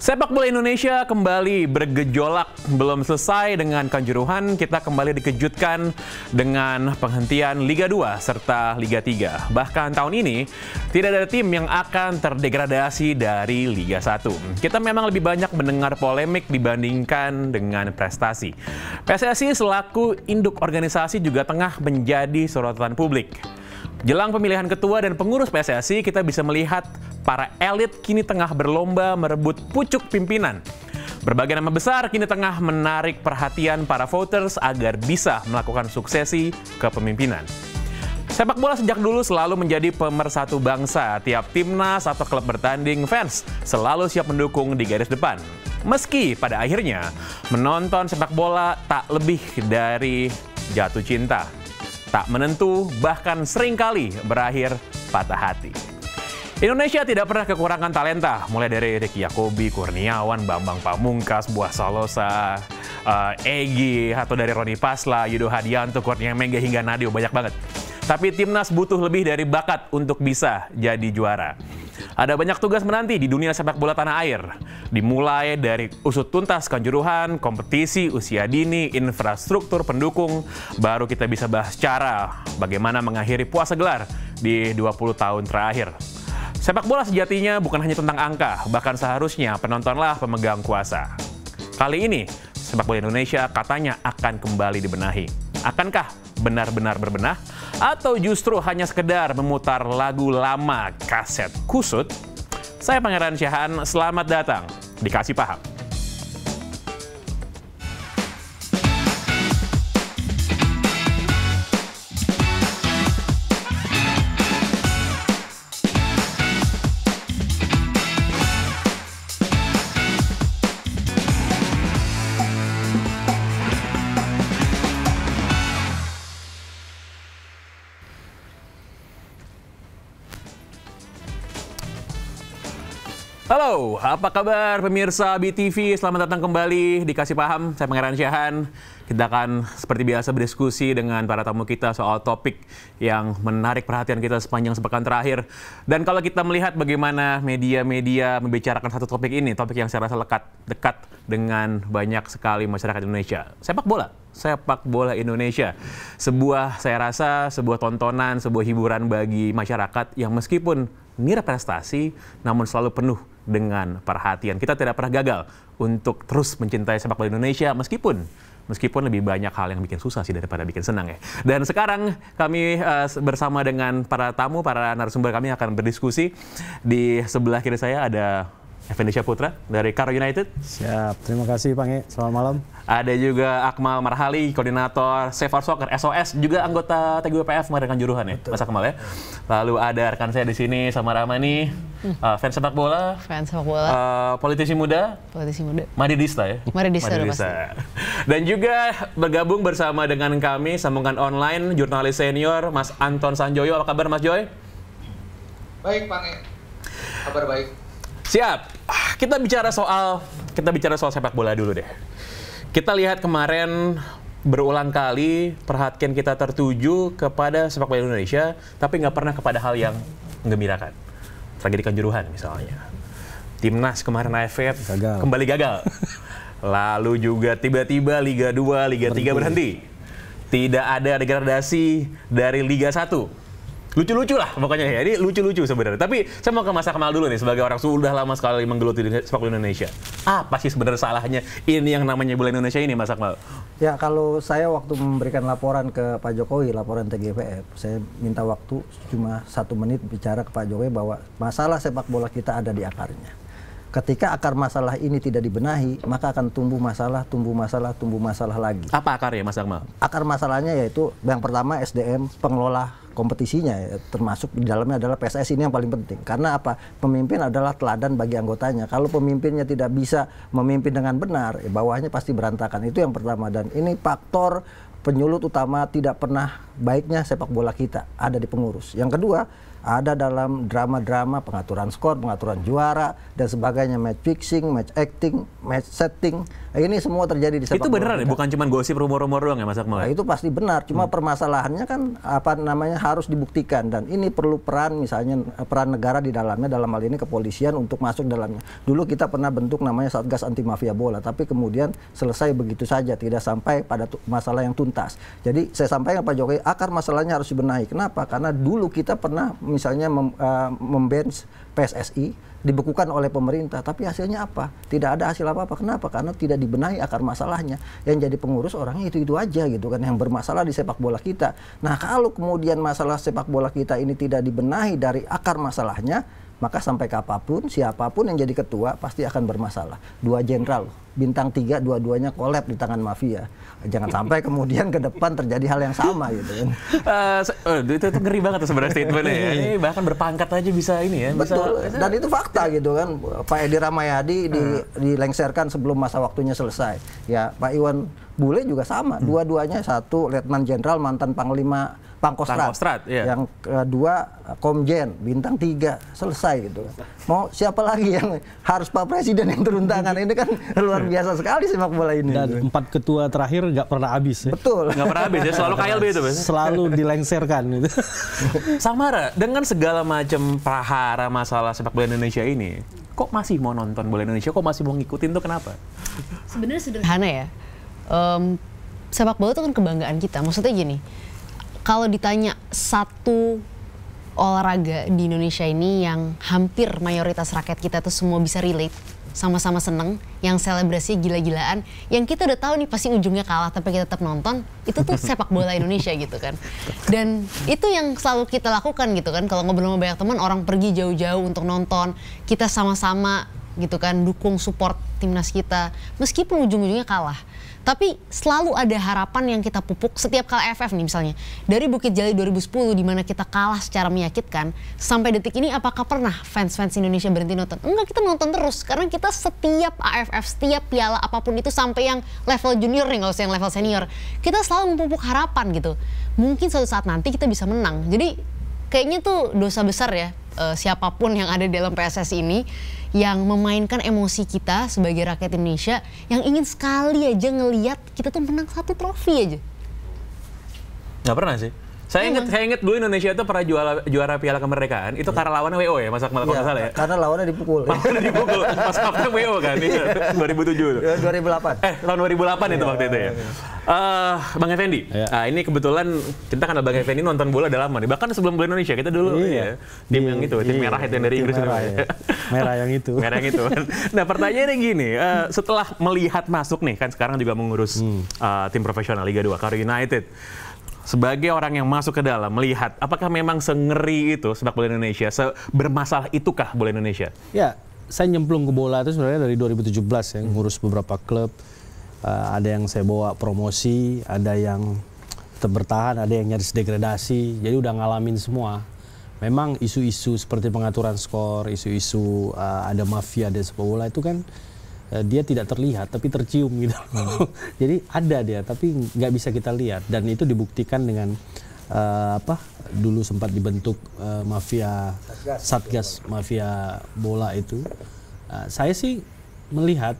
Sepak bola Indonesia kembali bergejolak. Belum selesai dengan Kanjuruhan, kita kembali dikejutkan dengan penghentian Liga 2 serta Liga 3. Bahkan tahun ini, tidak ada tim yang akan terdegradasi dari Liga 1. Kita memang lebih banyak mendengar polemik dibandingkan dengan prestasi. PSSI selaku induk organisasi juga tengah menjadi sorotan publik. Jelang pemilihan ketua dan pengurus PSSI, kita bisa melihat para elit kini tengah berlomba merebut pucuk pimpinan. Berbagai nama besar kini tengah menarik perhatian para voters agar bisa melakukan suksesi kepemimpinan. Sepak bola sejak dulu selalu menjadi pemersatu bangsa. Tiap timnas atau klub bertanding, fans selalu siap mendukung di garis depan. Meski pada akhirnya menonton sepak bola tak lebih dari jatuh cinta. Tak menentu, bahkan seringkali berakhir patah hati. Indonesia tidak pernah kekurangan talenta, mulai dari Ricky Yakobi, Kurniawan, Bambang Pamungkas, Buah Salosa, Egy, atau dari Roni Pasla, Yudo Hadianto, Kurnia Mega, hingga Nadio, banyak banget. Tapi timnas butuh lebih dari bakat untuk bisa jadi juara. Ada banyak tugas menanti di dunia sepak bola tanah air. Dimulai dari usut tuntas Kanjuruhan, kompetisi, usia dini, infrastruktur pendukung, baru kita bisa bahas cara bagaimana mengakhiri puasa gelar di 20 tahun terakhir. Sepak bola sejatinya bukan hanya tentang angka, bahkan seharusnya penontonlah pemegang kuasa. Kali ini, sepak bola Indonesia katanya akan kembali dibenahi. Akankah benar-benar berbenah? Atau justru hanya sekedar memutar lagu lama kaset kusut? Saya Pangeran Syahan, selamat datang di Kasih Paham. Halo, apa kabar pemirsa BTV? Selamat datang kembali di Kasih Paham. Saya Pangeran Syahan. Kita akan seperti biasa berdiskusi dengan para tamu kita soal topik yang menarik perhatian kita sepanjang sepekan terakhir. Dan kalau kita melihat bagaimana media-media membicarakan satu topik ini, topik yang saya rasa dekat dengan banyak sekali masyarakat Indonesia. Sepak bola Indonesia. Saya rasa sebuah tontonan, sebuah hiburan bagi masyarakat yang meskipun nira prestasi, namun selalu penuh dengan perhatian. Kita tidak pernah gagal untuk terus mencintai sepak bola Indonesia meskipun lebih banyak hal yang bikin susah sih daripada bikin senang ya. Dan sekarang kami bersama dengan para tamu, para narasumber kami akan berdiskusi. Di sebelah kiri saya ada Effendi Syahputra dari Karo United. Siap, terima kasih Pange. Selamat malam. Ada juga Akmal Marhali, koordinator Save Our Soccer SOS, juga anggota TGWPF kemarin Kanjuruhan ya, Mas Akmal ya. Lalu ada rekan saya di sini sama Ramani, fans sepak bola, politisi muda, Madidista ya. Madidista. Dan juga bergabung bersama dengan kami sambungan online jurnalis senior Mas Anton Sanjoyo. Apa kabar Mas Joy? Baik Pange, kabar baik. Siap. Kita bicara soal sepak bola dulu deh. Kita lihat kemarin berulang kali perhatian kita tertuju kepada sepak bola Indonesia, tapi nggak pernah kepada hal yang menggembirakan. Tragedi Kanjuruhan misalnya. Timnas kemarin AFF kembali gagal. Lalu juga tiba-tiba Liga 2, Liga 3 berhenti. Tidak ada degradasi dari Liga 1. Lucu-lucu lah pokoknya ya, ini lucu-lucu sebenarnya. Tapi saya mau ke Mas Akmal dulu nih, sebagai orang sudah lama sekali menggeluti sepak bola Indonesia. Apa sih sebenarnya salahnya ini yang namanya bola Indonesia ini, Mas Akmal? Ya, kalau saya waktu memberikan laporan ke Pak Jokowi, laporan TGVF, saya minta waktu cuma 1 menit bicara ke Pak Jokowi bahwa masalah sepak bola kita ada di akarnya. Ketika akar masalah ini tidak dibenahi, maka akan tumbuh masalah lagi. Apa akarnya, Mas Akmal? Akar masalahnya yaitu yang pertama SDM, pengelola kompetisinya, ya, termasuk di dalamnya adalah PSSI, ini yang paling penting. Karena apa? Pemimpin adalah teladan bagi anggotanya. Kalau pemimpinnya tidak bisa memimpin dengan benar, bawahnya pasti berantakan. Itu yang pertama. Dan ini faktor penyulut utama tidak pernah baiknya sepak bola kita ada di pengurus. Yang kedua ada dalam drama-drama pengaturan skor, pengaturan juara dan sebagainya, match fixing, match acting, match setting. Ini semua terjadi di sepak bola. Itu beneran ya, bukan cuma gosip rumor-rumor doang ya Mas Akmal? Nah, itu pasti benar. Cuma permasalahannya kan harus dibuktikan, dan ini perlu peran, misalnya peran negara di dalamnya, dalam hal ini kepolisian untuk masuk dalamnya. Dulu kita pernah bentuk namanya Satgas Anti Mafia Bola, tapi kemudian selesai begitu saja, tidak sampai pada masalah yang tuntas. Jadi saya sampaikan Pak Jokowi, akar masalahnya harus dibenahi. Kenapa? Karena dulu kita pernah misalnya memban PSSI, dibekukan oleh pemerintah, tapi hasilnya apa? Tidak ada hasil apa-apa. Kenapa? Karena tidak dibenahi akar masalahnya. Yang jadi pengurus orangnya itu aja gitu kan, yang bermasalah di sepak bola kita. Nah, kalau kemudian masalah sepak bola kita ini tidak dibenahi dari akar masalahnya, maka sampai kapanpun, siapapun yang jadi ketua pasti akan bermasalah. 2 jenderal, bintang 3, dua-duanya kolab di tangan mafia. Jangan sampai kemudian ke depan terjadi hal yang sama gitu kan. Itu ngeri banget tuh sebenarnya statementnya ya. Ini bahkan berpangkat aja bisa ini ya. Betul, dan itu fakta gitu kan. Pak Edi Rahmayadi dilengserkan sebelum masa waktunya selesai. Ya, Pak Iwan Bule juga sama. Dua-duanya, satu letnan jenderal mantan panglima Pangkostrat, iya. Yang kedua Komjen, bintang 3, selesai gitu. Mau siapa lagi yang harus Pak Presiden yang turun tangan? Ini kan luar biasa sekali sepak bola ini. Dan 4 ketua terakhir nggak pernah habis ya. Betul. Nggak pernah habis ya, selalu KLB itu Mas. Selalu dilengserkan gitu. Samara, dengan segala macam prahara masalah sepak bola Indonesia ini, kok masih mau nonton bola Indonesia? Kok masih mau ngikutin tuh kenapa? Sebenarnya sederhana ya. Sepak bola itu kan kebanggaan kita. Maksudnya gini, kalau ditanya satu olahraga di Indonesia ini yang hampir mayoritas rakyat kita tuh semua bisa relate, sama-sama seneng, yang selebrasinya gila-gilaan, yang kita udah tahu nih pasti ujungnya kalah tapi kita tetap nonton, itu tuh sepak bola Indonesia gitu kan. Dan itu yang selalu kita lakukan gitu kan, kalau ngobrol sama banyak teman, orang pergi jauh-jauh untuk nonton, kita sama-sama gitu kan dukung support timnas kita, meskipun ujung-ujungnya kalah. Tapi selalu ada harapan yang kita pupuk setiap kali AFF nih misalnya. Dari Bukit Jalil 2010 di mana kita kalah secara menyakitkan, sampai detik ini apakah pernah fans-fans Indonesia berhenti nonton? Enggak, kita nonton terus karena kita setiap AFF, setiap piala apapun itu, sampai yang level junior nih, nggak usah yang level senior, kita selalu memupuk harapan gitu. Mungkin suatu saat nanti kita bisa menang. Jadi kayaknya tuh dosa besar ya, siapapun yang ada di dalam PSSI ini yang memainkan emosi kita sebagai rakyat Indonesia yang ingin sekali aja ngelihat kita tuh menang 1 trofi aja. Nggak pernah sih. Saya ingat dulu Indonesia itu pernah juara Piala Kemerdekaan, itu karena lawannya WO ya, Mas Akmal kalau nggak salah ya? Karena lawannya dipukul. Lawannya dipukul, pas kapten WO kan, 2007 itu. 2008. Tahun 2008 itu waktu itu ya. Bang Effendi, ini kebetulan kita kenal Bang Effendi nonton bola udah lama nih, bahkan sebelum bola Indonesia kita dulu ya, tim yang itu, tim merah itu yang dari Inggris itu. Merah yang itu. Merah yang itu. Nah pertanyaannya gini, setelah melihat masuk nih, kan sekarang juga mengurus tim profesional Liga 2, Karo United. Sebagai orang yang masuk ke dalam, melihat apakah memang sengeri itu sepak bola Indonesia, bermasalah itukah bola Indonesia? Ya, saya nyemplung ke bola itu sebenarnya dari 2017 ya, ngurus beberapa klub. Ada yang saya bawa promosi, ada yang tetap bertahan, ada yang nyaris degradasi. Jadi udah ngalamin semua. Memang isu-isu seperti pengaturan skor, isu-isu ada mafia di sepak bola itu kan dia tidak terlihat tapi tercium gitu. Jadi ada dia tapi nggak bisa kita lihat, dan itu dibuktikan dengan dulu sempat dibentuk mafia Satgas Mafia Bola itu. Saya sih melihat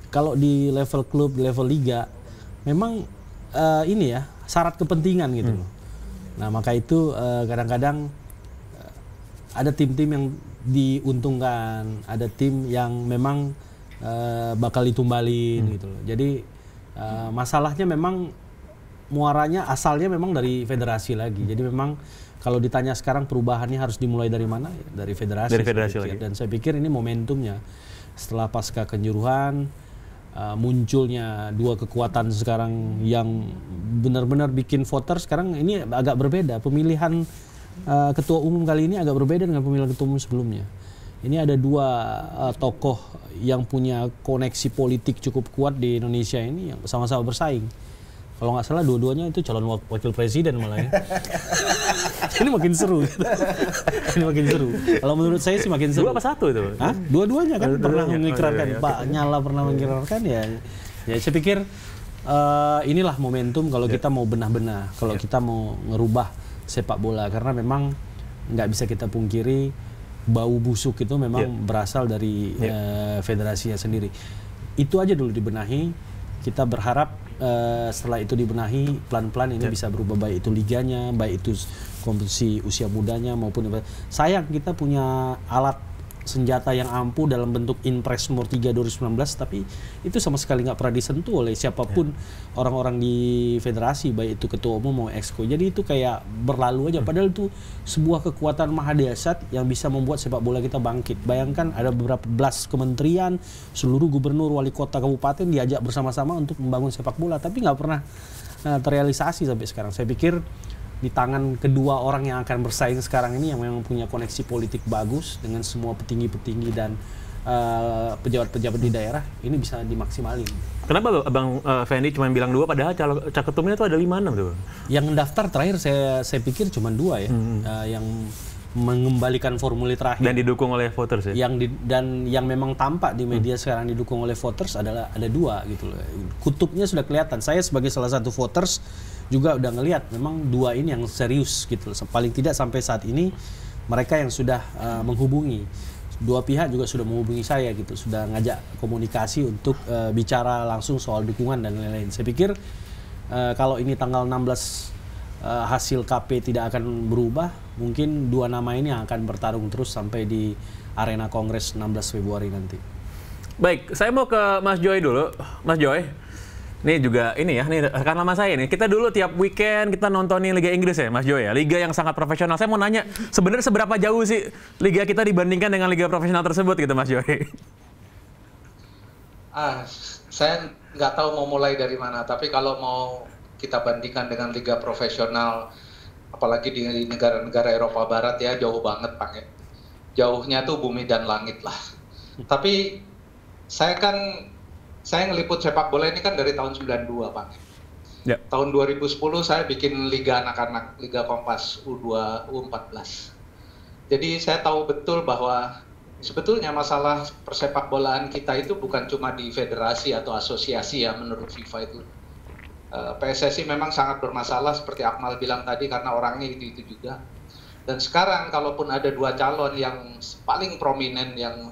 kalau di level klub, di level liga memang ini ya syarat kepentingan gitu loh. Nah maka itu kadang-kadang ada tim-tim yang diuntungkan, ada tim yang memang bakal ditumbalin gitu loh. Jadi masalahnya memang muaranya asalnya memang dari federasi lagi. Jadi memang kalau ditanya sekarang perubahannya harus dimulai dari mana? Dari federasi. Dari federasi lagi. Dan saya pikir ini momentumnya setelah pasca Kanjuruhan munculnya 2 kekuatan sekarang yang benar-benar bikin voter sekarang ini agak berbeda. Pemilihan ketua umum kali ini agak berbeda dengan pemilihan ketua umum sebelumnya. Ini ada 2 tokoh yang punya koneksi politik cukup kuat di Indonesia ini yang sama-sama bersaing. Kalau nggak salah dua-duanya itu calon wakil presiden malah ya. Ini makin seru. Ini makin seru. Kalau menurut saya sih makin seru. 2 apa 1 itu? Hah? Dua-duanya kan pernah mengikrarkan. Pak Nyala pernah mengikrarkan ya. Ya saya pikir inilah momentum kalau kita mau benah-benah, kalau kita mau ngerubah sepak bola, karena memang nggak bisa kita pungkiri bau busuk itu memang berasal dari federasinya sendiri. Itu aja dulu dibenahi. Kita berharap setelah itu dibenahi pelan-pelan ini bisa berubah, baik itu liganya, baik itu kompetisi usia mudanya maupun sayang kita punya alat senjata yang ampuh dalam bentuk Inpres nomor 3 2019, tapi itu sama sekali nggak pernah disentuh oleh siapapun orang-orang di federasi, baik itu ketua umum mau exco. Jadi itu kayak berlalu aja, padahal itu sebuah kekuatan maha dahsyat yang bisa membuat sepak bola kita bangkit. Bayangkan ada beberapa belas kementerian, seluruh gubernur, wali kota, kabupaten diajak bersama-sama untuk membangun sepak bola, tapi nggak pernah terrealisasi sampai sekarang. Saya pikir di tangan kedua orang yang akan bersaing sekarang ini yang memang punya koneksi politik bagus dengan semua petinggi-petinggi dan pejabat-pejabat di daerah, ini bisa dimaksimalin. Kenapa Bang Fendi cuma bilang 2 padahal caketumnya itu ada 5-6 tuh? Yang daftar terakhir saya pikir cuma 2 ya, yang mengembalikan formulir terakhir. Dan didukung oleh voters ya? Dan yang memang tampak di media sekarang didukung oleh voters adalah ada 2 gitu loh. Kutubnya sudah kelihatan. Saya sebagai salah satu voters juga udah ngelihat memang 2 ini yang serius gitu. Paling tidak sampai saat ini mereka yang sudah menghubungi, 2 pihak juga sudah menghubungi saya gitu, sudah ngajak komunikasi untuk bicara langsung soal dukungan dan lain-lain. Saya pikir kalau ini tanggal 16 hasil KP tidak akan berubah, mungkin 2 nama ini yang akan bertarung terus sampai di arena Kongres 16 Februari nanti. Baik, saya mau ke Mas Joy dulu. Mas Joy, ini juga ini ya, ini rekan lama saya nih. Kita dulu tiap weekend kita nontonin Liga Inggris ya, Mas Joy ya. Liga yang sangat profesional. Saya mau nanya, sebenarnya seberapa jauh sih liga kita dibandingkan dengan liga profesional tersebut gitu, Mas Joy? Saya nggak tahu mau mulai dari mana. Tapi kalau mau kita bandingkan dengan liga profesional, apalagi di negara-negara Eropa Barat ya, jauh banget Pak. Jauhnya tuh bumi dan langit lah. Tapi saya ngeliput sepak bola ini kan dari tahun 92, Pak. Ya. Tahun 2010 saya bikin Liga Anak-anak, Liga Kompas U2, U14. Jadi saya tahu betul bahwa sebetulnya masalah persepak bolaan kita itu bukan cuma di federasi atau asosiasi ya, menurut FIFA itu. PSSI memang sangat bermasalah seperti Akmal bilang tadi karena orangnya itu juga. Dan sekarang kalaupun ada 2 calon yang paling prominent yang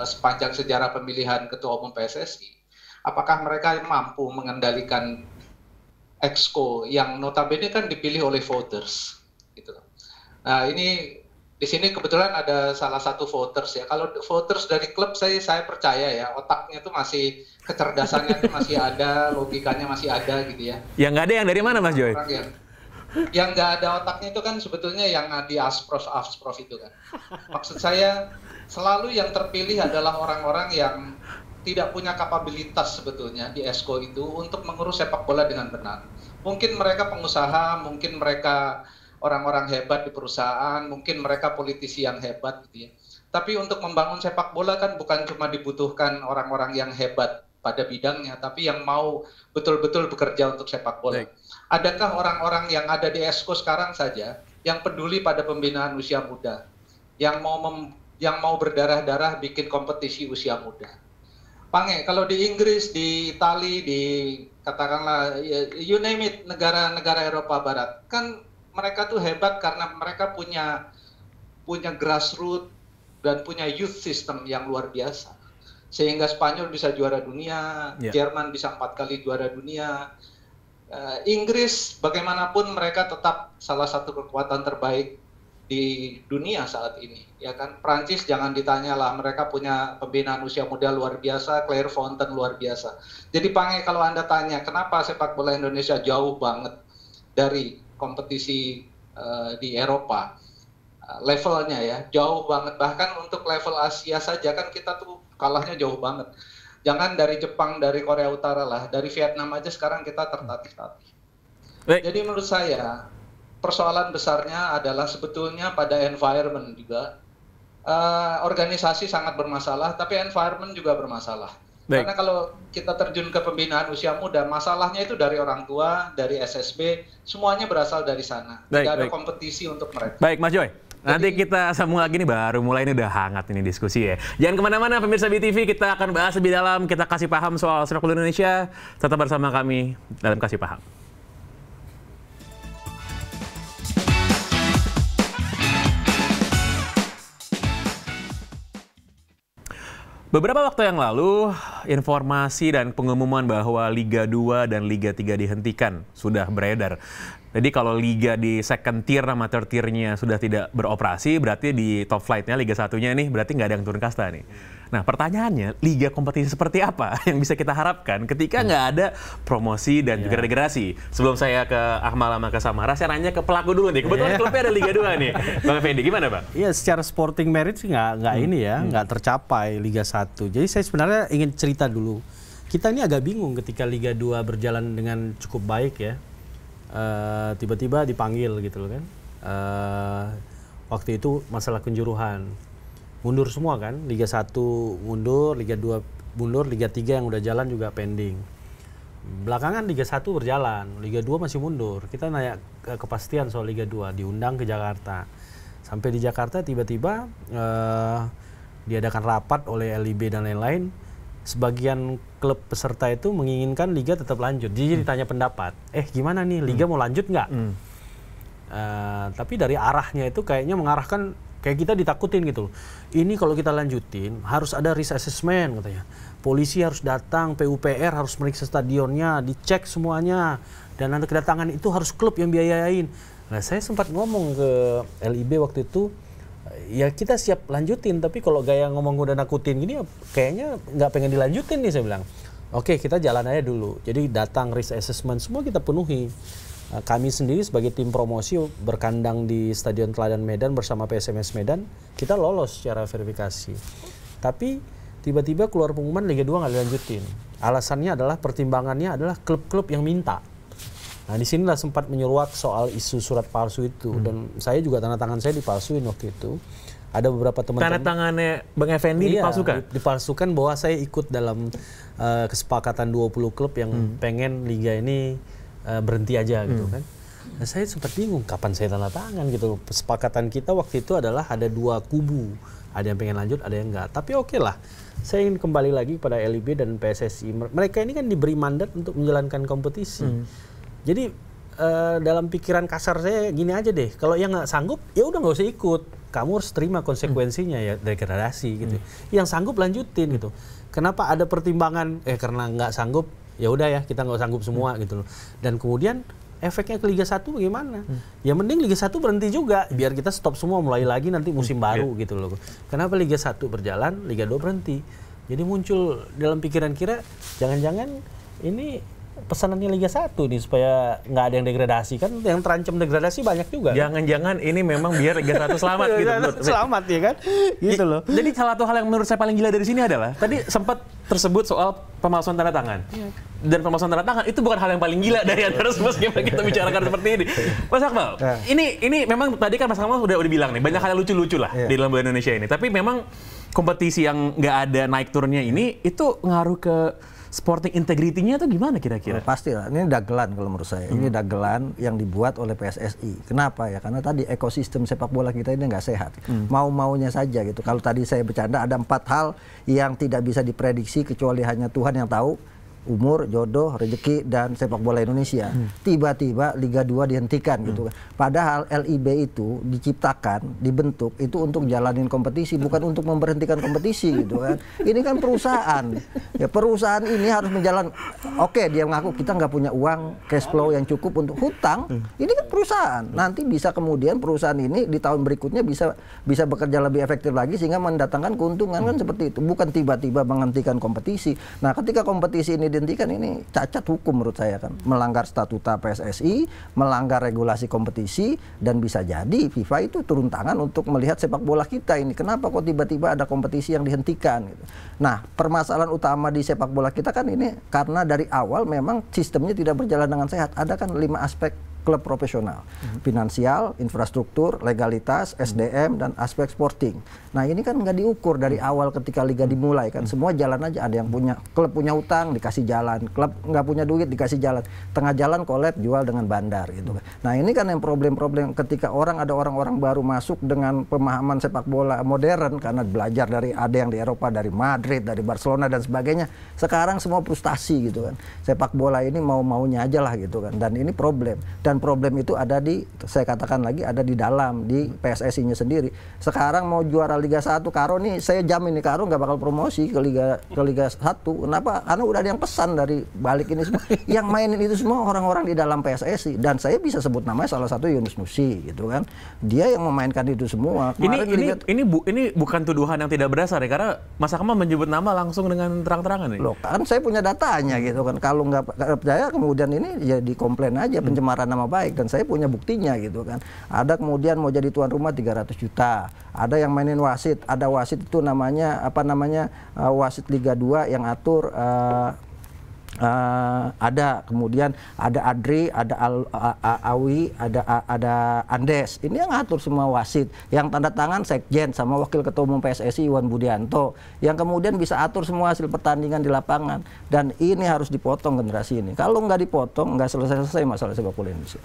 sepanjang sejarah pemilihan ketua umum PSSI, apakah mereka mampu mengendalikan exco yang notabene kan dipilih oleh voters, gitu. Nah ini di sini kebetulan ada salah satu voters ya. Kalau voters dari klub saya percaya ya, otaknya tuh masih, kecerdasannya tuh masih ada, logikanya masih ada gitu ya. Yang nggak ada yang dari mana Mas Joy? Yang nggak ada otaknya itu kan sebetulnya yang di asprof itu kan. Maksud saya selalu yang terpilih adalah orang-orang yang tidak punya kapabilitas sebetulnya di ESCO itu untuk mengurus sepak bola dengan benar. Mungkin mereka pengusaha, mungkin mereka orang-orang hebat di perusahaan, mungkin mereka politisi yang hebat gitu ya. Tapi untuk membangun sepak bola kan bukan cuma dibutuhkan orang-orang yang hebat pada bidangnya, tapi yang mau betul-betul bekerja untuk sepak bola. Baik. Adakah orang-orang yang ada di ESCO sekarang saja yang peduli pada pembinaan usia muda, yang mau berdarah-darah bikin kompetisi usia muda? Pange, kalau di Inggris, di Itali, di katakanlah you name it, negara-negara Eropa Barat, kan mereka tuh hebat karena mereka punya grassroots dan punya youth system yang luar biasa. Sehingga Spanyol bisa juara dunia, Jerman bisa 4 kali juara dunia. Inggris bagaimanapun mereka tetap salah satu kekuatan terbaik di dunia saat ini, ya kan. Prancis jangan ditanya lah, mereka punya pembinaan usia muda luar biasa, Claire Fontaine luar biasa. Jadi Pange, kalau Anda tanya kenapa sepak bola Indonesia jauh banget dari kompetisi di Eropa, levelnya ya jauh banget, bahkan untuk level Asia saja kan kita tuh kalahnya jauh banget. Jangan dari Jepang, dari Korea Utara lah, dari Vietnam aja sekarang kita tertatih-tatih. Jadi menurut saya persoalan besarnya adalah sebetulnya pada environment juga. Organisasi sangat bermasalah, tapi environment juga bermasalah. Baik. Karena kalau kita terjun ke pembinaan usia muda, masalahnya itu dari orang tua, dari SSB, semuanya berasal dari sana. Tidak ada kompetisi untuk mereka. Baik, Mas Joy. Nanti kita sambung lagi nih, baru mulai ini udah hangat ini diskusi ya. Jangan kemana-mana pemirsa BTV, kita akan bahas lebih dalam, kita kasih paham soal sepak bola Indonesia. Tetap bersama kami dalam Kasih Paham. Beberapa waktu yang lalu, informasi dan pengumuman bahwa Liga 2 dan Liga 3 dihentikan sudah beredar. Jadi kalau Liga di second tier sama third tier-nya sudah tidak beroperasi, berarti di top flight-nya Liga 1-nya nih berarti nggak ada yang turun kasta nih. Nah pertanyaannya, Liga kompetisi seperti apa yang bisa kita harapkan ketika nggak ada promosi dan juga degradasi? Sebelum saya ke Akmal sama ke Samara, saya nanya ke pelaku dulu nih. Kebetulan klubnya ada Liga 2 nih. Bang Effendi, gimana Bang? Iya, secara sporting merit sih nggak ini ya, nggak tercapai Liga 1. Jadi saya sebenarnya ingin cerita dulu. Kita ini agak bingung ketika Liga 2 berjalan dengan cukup baik ya. Tiba-tiba dipanggil gitu loh kan. Waktu itu masalah Kanjuruhan. Mundur semua kan, Liga 1 mundur, Liga 2 mundur, Liga 3 yang udah jalan juga pending. Belakangan Liga 1 berjalan, Liga 2 masih mundur. Kita nanya kepastian soal Liga 2, diundang ke Jakarta. Sampai di Jakarta tiba-tiba diadakan rapat oleh LIB dan lain-lain. Sebagian klub peserta itu menginginkan Liga tetap lanjut. Jadi ditanya pendapat, gimana nih, Liga mau lanjut nggak? Tapi dari arahnya itu kayaknya mengarahkan, kayak kita ditakutin gitu. Ini kalau kita lanjutin harus ada risk assessment katanya. Polisi harus datang, PUPR harus meriksa stadionnya, dicek semuanya. Dan nanti kedatangan itu harus klub yang biayain. Nah saya sempat ngomong ke LIB waktu itu, ya kita siap lanjutin, tapi kalau gaya ngomong udah nakutin gini, kayaknya nggak pengen dilanjutin nih, saya bilang. Oke, kita jalan aja dulu. Jadi datang risk assessment, semua kita penuhi. Kami sendiri sebagai tim promosi berkandang di Stadion Teladan Medan bersama PSMS Medan, kita lolos secara verifikasi. Tapi tiba-tiba keluar pengumuman Liga 2 nggak dilanjutin. Alasannya adalah, pertimbangannya adalah klub-klub yang minta. Nah disinilah sempat menyeruak soal isu surat palsu itu. Dan saya juga tanda tangan saya dipalsuin waktu itu. Ada beberapa teman-teman. Tanda tangannya Bang Effendi dipalsukan? Dipalsukan bahwa saya ikut dalam kesepakatan 20 klub yang pengen Liga ini berhenti aja gitu kan. Nah, saya sempat bingung kapan saya tanda tangan gitu. Kesepakatan kita waktu itu adalah ada dua kubu. Ada yang pengen lanjut, ada yang enggak. Tapi oke lah. Saya ingin kembali lagi pada LIB dan PSSI. Mereka ini kan diberi mandat untuk menjalankan kompetisi. Jadi dalam pikiran kasar saya gini aja deh. Kalau yang nggak sanggup, ya udah nggak usah ikut. Kamu harus terima konsekuensinya ya, degradasi gitu. Yang sanggup lanjutin gitu. Kenapa ada pertimbangan? Karena nggak sanggup, ya udah ya kita nggak sanggup semua gitu loh. Dan kemudian efeknya ke Liga 1 bagaimana? Ya mending Liga 1 berhenti juga, biar kita stop semua, mulai lagi nanti musim baru gitu loh. Kenapa Liga 1 berjalan, Liga 2 berhenti? Jadi muncul dalam pikiran kira, jangan-jangan ini pesanannya Liga 1 nih supaya nggak ada yang degradasi, kan yang terancam degradasi banyak juga. Jangan-jangan ini memang biar Liga 1 selamat gitu. Selamat ya kan? Gitu loh. Jadi salah satu hal yang menurut saya paling gila dari sini adalah tadi sempat tersebut soal pemalsuan tanda tangan. Dan pemalsuan tanda tangan itu bukan hal yang paling gila dari antara semua skema kita bicarakan seperti ini. Mas Akmal, ini memang tadi kan Mas Akmal udah bilang nih, banyak hal yang lucu-lucu lah di dalam bola Indonesia ini. Tapi memang kompetisi yang nggak ada naik turunnya ini itu ngaruh ke sporting integrity-nya itu gimana kira-kira? Pastilah, ini dagelan kalau menurut saya. Ini dagelan yang dibuat oleh PSSI. Kenapa ya? Karena tadi ekosistem sepak bola kita ini nggak sehat. Mau-maunya saja gitu. Kalau tadi saya bercanda ada 4 hal yang tidak bisa diprediksi kecuali hanya Tuhan yang tahu. Umur, jodoh, rezeki, dan sepak bola Indonesia. Tiba-tiba Liga 2 dihentikan gitu kan. Padahal LIB itu diciptakan, dibentuk itu untuk jalanin kompetisi, bukan untuk memberhentikan kompetisi gitu kan. Ini kan perusahaan. Ya perusahaan ini harus menjalan. Oke, dia mengaku kita nggak punya uang, cash flow yang cukup untuk hutang. Ini kan perusahaan. Nanti bisa kemudian perusahaan ini di tahun berikutnya bisa bekerja lebih efektif lagi sehingga mendatangkan keuntungan kan seperti itu. Bukan tiba-tiba menghentikan kompetisi. Nah, ketika kompetisi ini dihentikan, ini cacat hukum menurut saya kan, melanggar statuta PSSI, melanggar regulasi kompetisi, dan bisa jadi FIFA itu turun tangan untuk melihat sepak bola kita ini. Kenapa kok tiba-tiba ada kompetisi yang dihentikan gitu. Nah, permasalahan utama di sepak bola kita kan ini karena dari awal memang sistemnya tidak berjalan dengan sehat. Ada kan 5 aspek klub profesional, finansial, infrastruktur, legalitas, SDM, dan aspek sporting. Nah ini kan nggak diukur dari awal ketika liga dimulai kan, semua jalan aja. Ada yang punya klub punya utang dikasih jalan, klub nggak punya duit dikasih jalan, tengah jalan kolab jual dengan bandar gitu kan. Nah ini kan yang problem-problem ketika ada orang-orang baru masuk dengan pemahaman sepak bola modern karena belajar dari ada yang di Eropa, dari Madrid, dari Barcelona dan sebagainya. Sekarang semua frustasi gitu kan. Sepak bola ini mau-maunya aja lah gitu kan. Dan ini problem. Dan Dan problem itu ada saya katakan lagi, ada di dalam, di PSSI-nya sendiri. Sekarang mau juara Liga 1, Karo nih, saya jamin nih Karo nggak bakal promosi ke Liga 1. Kenapa? Karena udah ada yang pesan dari balik ini semua. Yang mainin itu semua orang-orang di dalam PSSI. Dan saya bisa sebut namanya salah satu Yunus Nusi, gitu kan. Dia yang memainkan itu semua. Ini bukan tuduhan yang tidak berdasar ya, karena Mas Akmal menyebut nama langsung dengan terang-terangan nih. Loh, kan saya punya datanya gitu kan. Kalau nggak percaya kemudian ini ya dikomplain aja pencemaran nama baik, dan saya punya buktinya gitu kan. Ada kemudian mau jadi tuan rumah 300 juta. Ada yang mainin wasit, ada wasit itu namanya wasit Liga 2 yang atur ada, kemudian ada Adri, ada Awi, ada Andes. Ini yang ngatur semua wasit. Yang tanda tangan Sekjen sama Wakil Ketua Umum PSSI Iwan Budianto. Yang kemudian bisa atur semua hasil pertandingan di lapangan. Dan ini harus dipotong generasi ini. Kalau nggak dipotong, nggak selesai masalah sepak bola Indonesia.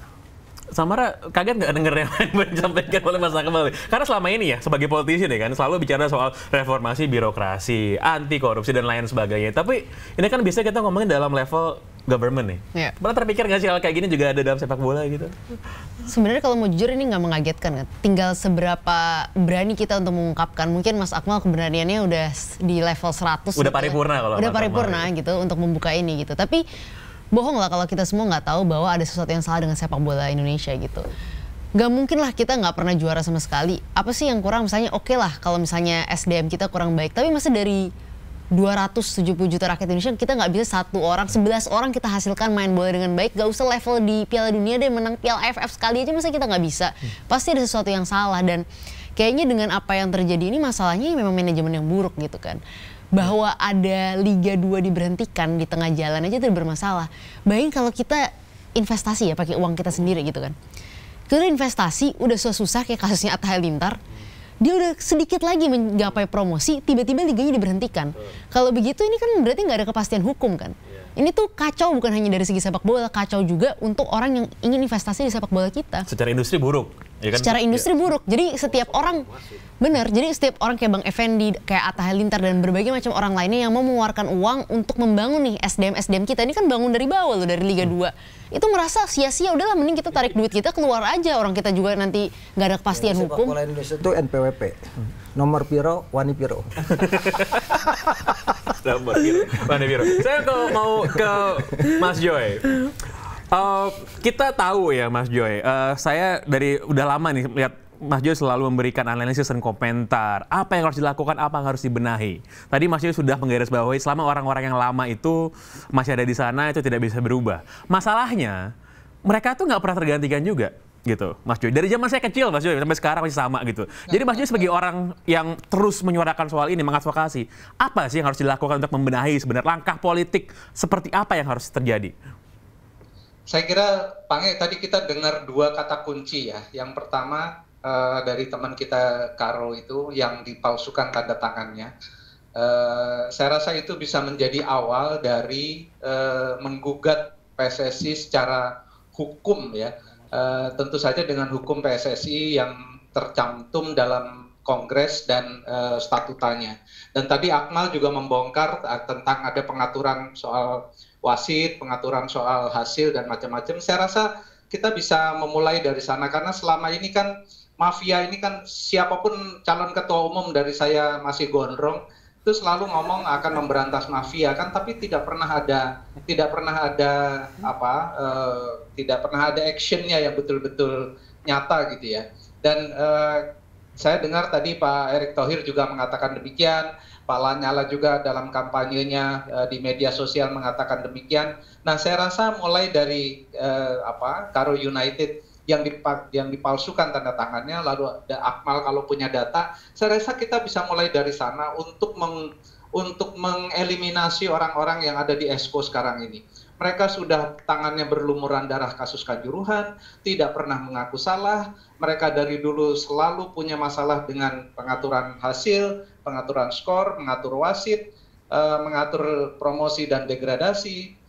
Samara kaget nggak denger yang disampaikan oleh Mas Akmal? Karena selama ini ya sebagai politisi nih kan selalu bicara soal reformasi birokrasi, anti korupsi dan lain sebagainya. Tapi ini kan biasanya kita ngomongin dalam level government nih. Pernah terpikir nggak sih hal kayak gini juga ada dalam sepak bola gitu? Sebenarnya kalau mau jujur ini nggak mengagetkan kan. Tinggal seberapa berani kita untuk mengungkapkan. Mungkin Mas Akmal keberaniannya udah di level 100. Udah paripurna kalau. Udah paripurna gitu untuk membuka ini gitu. Tapi bohong lah kalau kita semua nggak tahu bahwa ada sesuatu yang salah dengan sepak bola Indonesia gitu. Gak mungkin lah kita nggak pernah juara sama sekali. Apa sih yang kurang? Misalnya oke lah kalau misalnya SDM kita kurang baik. Tapi masa dari 270 juta rakyat Indonesia kita nggak bisa 11 orang kita hasilkan main bola dengan baik. Gak usah level di Piala Dunia deh, menang Piala AFF sekali aja masa kita nggak bisa. Pasti ada sesuatu yang salah, dan kayaknya dengan apa yang terjadi ini masalahnya memang manajemen yang buruk gitu kan. Bahwa ada Liga 2 diberhentikan di tengah jalan aja itu bermasalah. Bayangin kalau kita investasi ya pakai uang kita sendiri gitu kan. Kita investasi udah susah kayak kasusnya Atta Halilintar. Dia udah sedikit lagi menggapai promosi, tiba-tiba liganya diberhentikan. Kalau begitu ini kan berarti nggak ada kepastian hukum kan. Ini tuh kacau bukan hanya dari segi sepak bola, kacau juga untuk orang yang ingin investasi di sepak bola kita. Secara industri buruk. Ya kan? Secara industri buruk. Jadi setiap orang jadi setiap orang kayak Bang Effendi, kayak Atta Halilintar dan berbagai macam orang lainnya yang mau mengeluarkan uang untuk membangun nih SDM kita ini kan bangun dari bawah loh, dari Liga 2. Itu merasa sia-sia, udahlah mending kita tarik duit kita keluar aja, orang kita juga nanti nggak ada kepastian hukum. Sepak bola Indonesia itu NPWP. Nomor piro, wani piro. Nomor piro, wani piro. Saya mau ke Mas Joy. Kita tahu ya Mas Joy, saya udah lama nih lihat Mas Joy selalu memberikan analisis dan komentar apa yang harus dilakukan, apa yang harus dibenahi. Tadi Mas Joy sudah menggarisbawahi selama orang-orang yang lama itu masih ada di sana itu tidak bisa berubah. Masalahnya mereka tuh nggak pernah tergantikan juga gitu, Mas Joy. Dari zaman saya kecil Mas Joy sampai sekarang masih sama gitu. Jadi Mas Joy sebagai orang yang terus menyuarakan soal ini, mengadvokasi, apa sih yang harus dilakukan untuk membenahi sebenarnya langkah politik seperti apa yang harus terjadi? Saya kira Pange tadi kita dengar dua kata kunci ya. Yang pertama dari teman kita Karo itu yang dipalsukan tanda tangannya. Saya rasa itu bisa menjadi awal dari menggugat PSSI secara hukum ya. Tentu saja dengan hukum PSSI yang tercantum dalam Kongres dan statutanya. Dan tadi Akmal juga membongkar tentang ada pengaturan soal wasit, pengaturan soal hasil dan macam-macam. Saya rasa kita bisa memulai dari sana karena selama ini kan mafia ini kan siapapun calon ketua umum dari saya masih gondrong itu selalu ngomong akan memberantas mafia kan, tapi tidak pernah ada actionnya yang betul-betul nyata gitu ya. Dan saya dengar tadi Pak Erick Thohir juga mengatakan demikian, Pak Lanyala juga dalam kampanyenya di media sosial mengatakan demikian. Nah, saya rasa mulai dari Karo United yang dipalsukan tanda tangannya, lalu ada Akmal kalau punya data, saya rasa kita bisa mulai dari sana untuk mengeliminasi orang-orang yang ada di Exco sekarang ini. Mereka sudah tangannya berlumuran darah kasus Kanjuruhan, tidak pernah mengaku salah, mereka dari dulu selalu punya masalah dengan pengaturan hasil, pengaturan skor, mengatur wasit, mengatur promosi dan degradasi.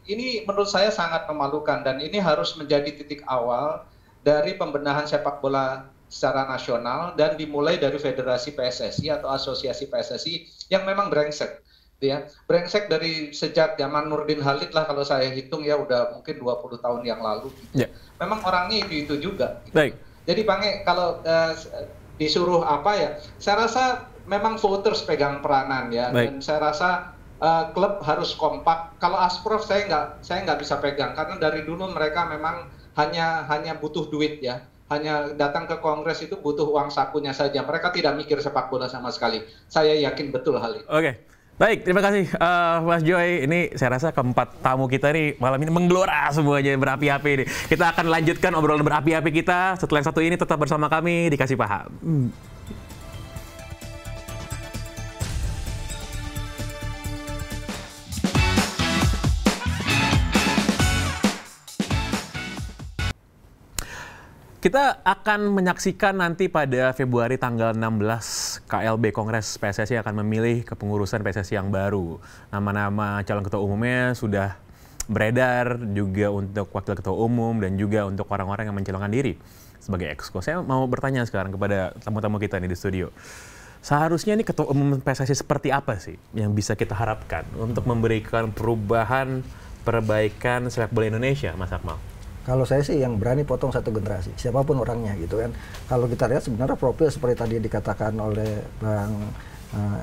Ini menurut saya sangat memalukan dan ini harus menjadi titik awal dari pembenahan sepak bola secara nasional dan dimulai dari Federasi PSSI atau Asosiasi PSSI yang memang brengsek. ya. Brengsek dari sejak zaman Nurdin Halid lah kalau saya hitung ya, udah mungkin 20 tahun yang lalu gitu. Memang orangnya itu juga gitu. Baik. Jadi Bang kalau disuruh apa ya, saya rasa memang voters pegang peranan ya. Dan saya rasa klub harus kompak. Kalau Asprof saya nggak bisa pegang, karena dari dulu mereka memang hanya butuh duit ya. Hanya datang ke kongres itu butuh uang sakunya saja. Mereka tidak mikir sepak bola sama sekali. Saya yakin betul hal itu. Oke. Baik, terima kasih Mas Joy. Ini saya rasa keempat tamu kita nih malam ini menggelora semuanya, berapi-api nih. Kita akan lanjutkan obrolan berapi-api kita setelah yang satu ini. Tetap bersama kami, Dikasih Paham. Kita akan menyaksikan nanti pada Februari tanggal 16 KLB Kongres PSSI akan memilih kepengurusan PSSI yang baru. Nama-nama calon ketua umumnya sudah beredar juga untuk wakil ketua umum dan juga untuk orang-orang yang mencalonkan diri sebagai exco. Saya mau bertanya sekarang kepada tamu-tamu kita nih di studio. Seharusnya ini ketua umum PSSI seperti apa sih yang bisa kita harapkan untuk memberikan perubahan, perbaikan sepak bola Indonesia, Mas Akmal? Kalau saya sih yang berani potong satu generasi, siapapun orangnya gitu kan. Kalau kita lihat sebenarnya profil seperti tadi dikatakan oleh Bang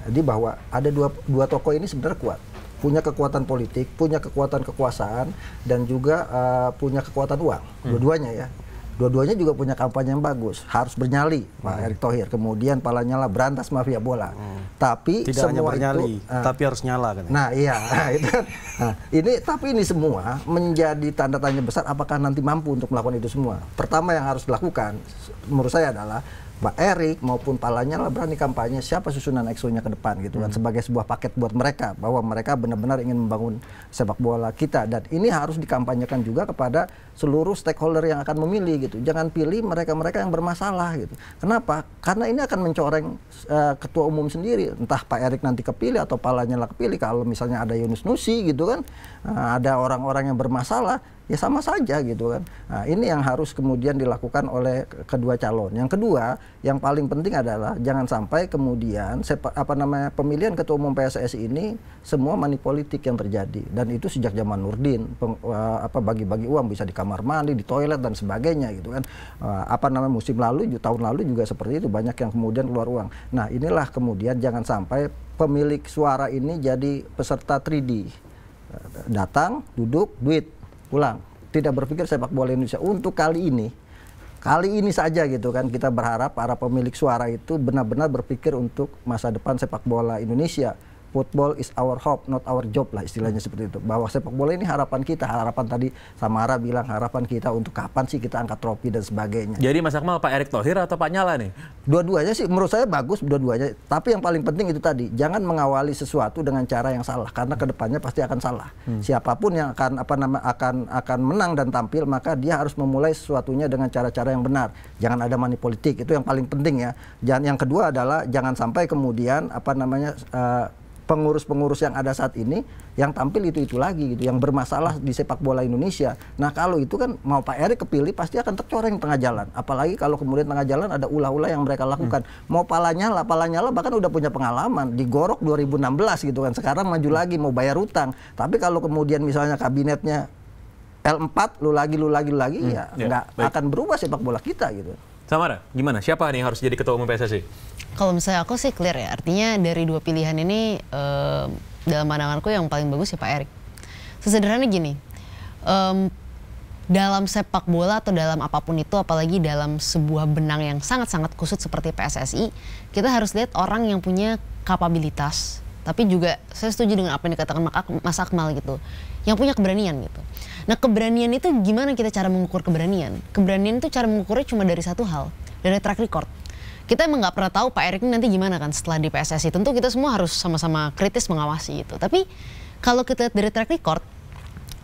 Edi bahwa ada dua tokoh ini sebenarnya kuat. Punya kekuatan politik, punya kekuatan kekuasaan, dan juga punya kekuatan uang. Dua-duanya ya. Dua-duanya juga punya kampanye yang bagus. Harus bernyali, Pak Erick Thohir. Kemudian Pak Lanyala berantas mafia bola. Tapi tidak hanya semua bernyali, itu, tapi harus nyala kan. Nah iya, itu kan. Tapi ini semua menjadi tanda tanya besar apakah nanti mampu untuk melakukan itu semua. Pertama yang harus dilakukan, menurut saya adalah Pak Erick maupun Pak Lanyala berani kampanye siapa susunan EXO-nya ke depan gitu kan, sebagai sebuah paket buat mereka bahwa mereka benar-benar ingin membangun sepak bola kita, dan ini harus dikampanyekan juga kepada seluruh stakeholder yang akan memilih gitu. Jangan pilih mereka-mereka yang bermasalah gitu. Kenapa? Karena ini akan mencoreng ketua umum sendiri. Entah Pak Erick nanti kepilih atau Pak Lanyala kepilih, kalau misalnya ada Yunus Nusi gitu kan, ada orang-orang yang bermasalah, ya sama saja gitu kan. Nah, ini yang harus kemudian dilakukan oleh kedua calon. Yang kedua, yang paling penting adalah jangan sampai kemudian pemilihan ketua umum PSSI ini semua money politik yang terjadi, dan itu sejak zaman Nurdin, bagi-bagi uang bisa di kamar mandi, di toilet dan sebagainya gitu kan. Musim lalu, tahun lalu juga seperti itu, banyak yang kemudian keluar uang. Nah, inilah kemudian jangan sampai pemilik suara ini jadi peserta 3D. Datang, duduk, duit, pulang. Tidak berpikir sepak bola Indonesia untuk kali ini saja gitu kan. Kita berharap para pemilik suara itu benar-benar berpikir untuk masa depan sepak bola Indonesia. Football is our hope, not our job lah istilahnya seperti itu. Bahwa sepak bola ini harapan kita, harapan tadi Samara bilang harapan kita untuk kapan sih kita angkat trofi dan sebagainya. Jadi Mas Akmal, Pak Erick Thohir atau Pak Nyala nih? Dua-duanya sih menurut saya bagus, dua-duanya. Tapi yang paling penting itu tadi, jangan mengawali sesuatu dengan cara yang salah, karena kedepannya pasti akan salah. Siapapun yang akan menang dan tampil, maka dia harus memulai sesuatunya dengan cara-cara yang benar. Jangan ada money politik, itu yang paling penting ya. Yang kedua adalah jangan sampai kemudian pengurus-pengurus yang ada saat ini yang tampil itu lagi gitu, yang bermasalah di sepak bola Indonesia. Nah, kalau itu kan mau Pak Erick kepilih pasti akan tercoreng tengah jalan. Apalagi kalau kemudian tengah jalan ada ulah-ulah yang mereka lakukan. Mau Pak Lanyala bahkan udah punya pengalaman, digorok 2016 gitu kan. Sekarang maju lagi mau bayar utang. Tapi kalau kemudian misalnya kabinetnya L4 lu lagi ya nggak akan berubah sepak bola kita gitu. Samara, gimana? Siapa nih yang harus jadi ketua umum PSSI? Kalau misalnya aku sih clear ya, artinya dari dua pilihan ini dalam pandanganku yang paling bagus ya Pak Erick. Sesederhana gini, dalam sepak bola atau dalam apapun itu, apalagi dalam sebuah benang yang sangat-sangat kusut seperti PSSI, kita harus lihat orang yang punya kapabilitas, tapi juga saya setuju dengan apa yang dikatakan Mas Akmal gitu, yang punya keberanian gitu. Nah, keberanian itu gimana kita cara mengukur keberanian? Keberanian itu cara mengukurnya cuma dari satu hal, dari track record. Kita emang nggak pernah tahu Pak Erick nanti gimana kan setelah di PSSI. Tentu kita semua harus sama-sama kritis mengawasi itu. Tapi kalau kita lihat dari track record,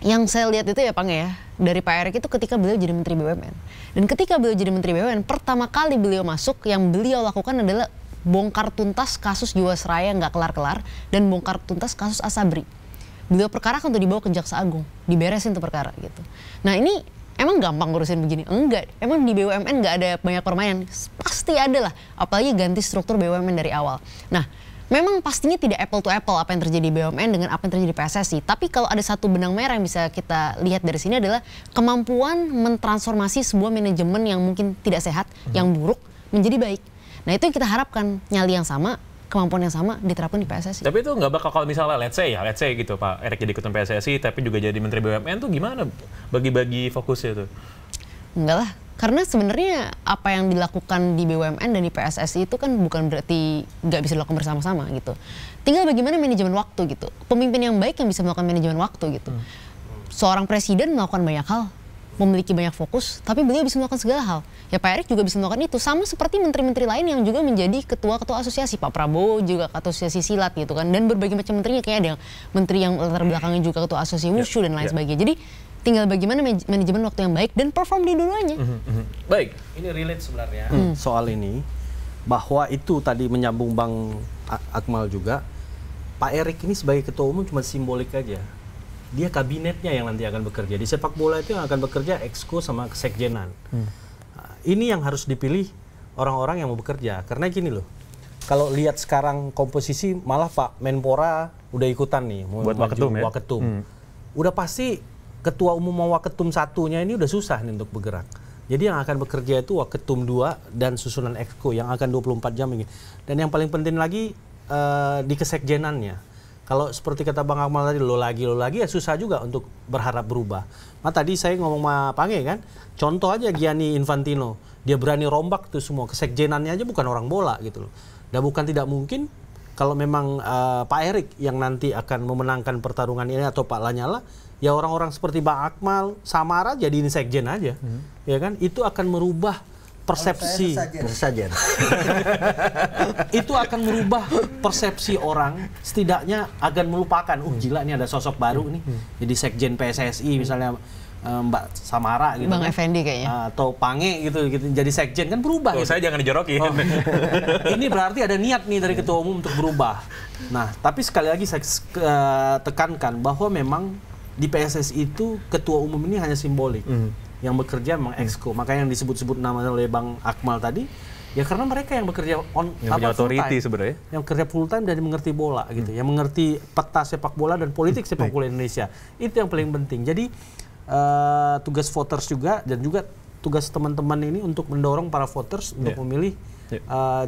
yang saya lihat itu ya Pang ya, dari Pak Erick itu ketika beliau jadi Menteri BUMN. Dan ketika beliau jadi Menteri BUMN, pertama kali beliau masuk, yang beliau lakukan adalah bongkar tuntas kasus Jiwasraya nggak kelar-kelar dan bongkar tuntas kasus Asabri. Beliau perkarakan untuk dibawa ke Jaksa Agung, diberesin tuh perkara gitu. Nah, ini emang gampang ngurusin begini? Enggak. Emang di BUMN nggak ada banyak permainan? Pasti ada lah. Apalagi ganti struktur BUMN dari awal. Nah, memang pastinya tidak apple to apple apa yang terjadi di BUMN dengan apa yang terjadi di PSSI. Tapi kalau ada satu benang merah yang bisa kita lihat dari sini adalah kemampuan mentransformasi sebuah manajemen yang mungkin tidak sehat, yang buruk, menjadi baik. Nah itu yang kita harapkan, nyali yang sama, kemampuan yang sama diterapkan di PSSI. Tapi itu nggak bakal kalau misalnya let's say gitu Pak Erik jadi ketum PSSI tapi juga jadi Menteri BUMN tuh gimana bagi-bagi fokusnya tuh? Enggak lah, karena sebenarnya apa yang dilakukan di BUMN dan di PSSI itu kan bukan berarti nggak bisa dilakukan bersama-sama gitu. Tinggal bagaimana manajemen waktu gitu. Pemimpin yang baik yang bisa melakukan manajemen waktu gitu. Seorang presiden melakukan banyak hal, memiliki banyak fokus, tapi beliau bisa melakukan segala hal. Ya Pak Erik juga bisa melakukan itu, sama seperti menteri-menteri lain yang juga menjadi ketua-ketua asosiasi. Pak Prabowo juga asosiasi silat gitu kan, dan berbagai macam menterinya, kayak ada yang menteri yang latar belakangnya juga ketua asosiasi wushu dan lain sebagainya. Jadi tinggal bagaimana manajemen waktu yang baik dan perform di dua-duanya. Baik. Ini relate sebenarnya soal ini, bahwa itu tadi menyambung Bang Akmal juga, Pak Erik ini sebagai ketua umum cuma simbolik aja. Dia kabinetnya yang nanti akan bekerja. Di sepak bola itu yang akan bekerja exco sama kesekjenan. Ini yang harus dipilih orang-orang yang mau bekerja. Karena gini loh, kalau lihat sekarang komposisi malah Pak Menpora udah ikutan nih. Buat waketum ya? Waketum. Udah pasti ketua umum mau waketum satunya ini udah susah nih untuk bergerak. Jadi yang akan bekerja itu waketum 2 dan susunan exco yang akan 24 jam ini. Dan yang paling penting lagi di kesekjenannya. Kalau seperti kata Bang Akmal tadi, lo lagi ya susah juga untuk berharap berubah. Nah tadi saya ngomong sama Pange kan, contoh aja Gianni Infantino, dia berani rombak tuh semua, kesekjenannya aja bukan orang bola gitu loh. Dan bukan tidak mungkin kalau memang Pak Erik yang nanti akan memenangkan pertarungan ini atau Pak Lanyala, ya orang-orang seperti Bang Akmal, Samara jadi ini sekjen aja, ya kan? Itu akan merubah persepsi. Sesajen. Itu akan merubah persepsi orang, setidaknya akan melupakan, gila ini ada sosok baru nih, jadi sekjen PSSI misalnya Mbak Samara gitu, Bang kan? Effendi kayaknya. Atau Pange gitu, jadi sekjen kan berubah. Oh, gitu. saya jangan dijorokin. Ini berarti ada niat nih dari ketua umum untuk berubah. Nah, tapi sekali lagi saya tekankan bahwa memang di PSSI itu ketua umum ini hanya simbolik. Yang bekerja memang exco. Makanya yang disebut-sebut namanya oleh Bang Akmal tadi, ya karena mereka yang bekerja yang punya authority sebenarnya. Yang kerja full time dan mengerti bola gitu, yang mengerti peta sepak bola dan politik sepak bola Indonesia. Itu yang paling penting. Jadi tugas voters juga dan juga tugas teman-teman ini untuk mendorong para voters untuk memilih